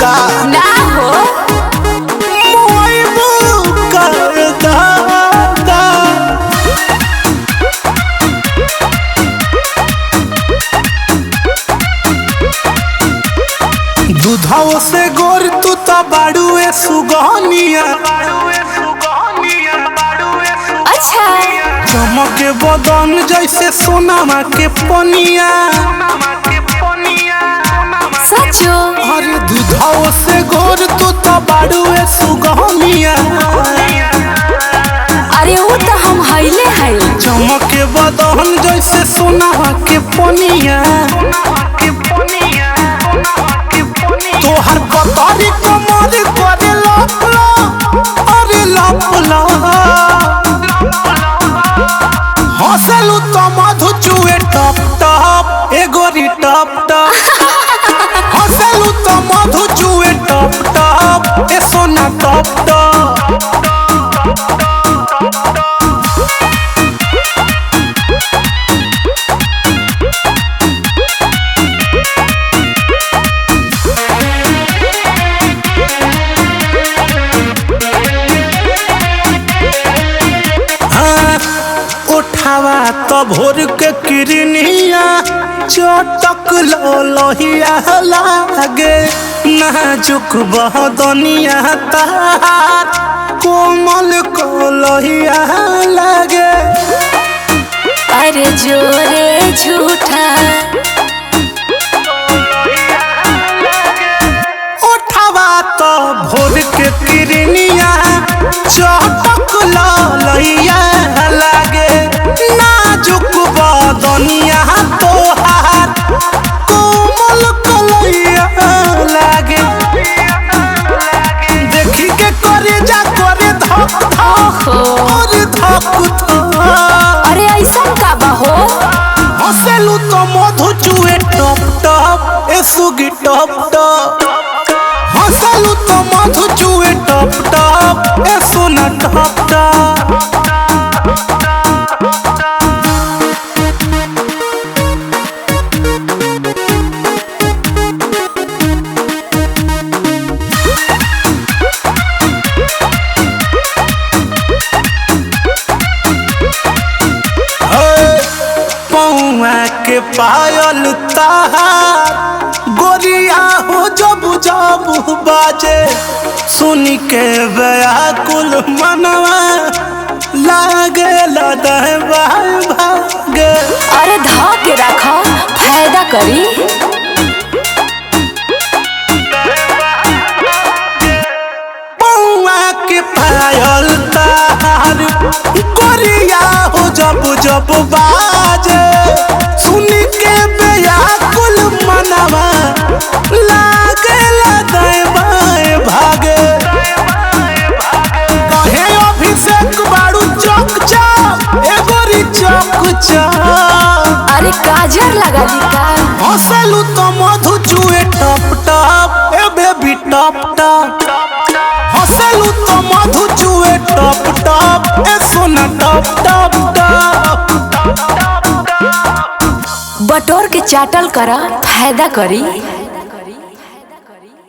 का ना हो मोइबू कर दादा दूधाओ से गोर तू तो बाड़ुए सुगनिया अच्छा चमके बदन जैसे सोनामा के पनिया सचो अरे दूधाओ से गोर तू तो बाड़ुए सुगनिया अरे वो तो हम हईले हई चमके बदन जैसे सोनामा के पनिया तोहर पतारी कमर करे लपला अरे लपला हंसलू तो मधु चुए टप टप एगोरी टप टप हंसलू तो मधु चुए टप टप ए सोना टप टप उठावा तो भोर के किरनिया चटक लोहिया लागे नाजुक बहदनिया तार कोमल को लोहिया लागे अरे जोरे झूठा उठावा तो भोर के किरनिया चटक लोहिया लागे नाजुक बदनिया तोहार कोमल कलैया लागे देखी के करे जा करे धक धक और धक धक अरे ऐसा का बहो हंसलू तो मधु चुए टप टप ए सुगी टप टप हंसलू तो मधु चुए टप टप ए सोना टप टप पौआ के पायल ताहार गोरिया हो जब जब बाजे सुनी के व्याकुल मनवा लागे लदह भागे अरे धा के रखो फायदा करी पौआ के पायल ताहार गोरिया हो जब जब बाजे सुनी के व्याकुल मनवा लागे लदह भागे कहे अभिषेक बाड़ू चक चक एगोरी चक चक अरे काजर लगा दी का हंसलू तो मधु चुए टप टप ए बेबी टप टप हंसलू तो मधु चुए टप टप ए सोना टप टप टप बटोर के चाटल करा फायदा करी।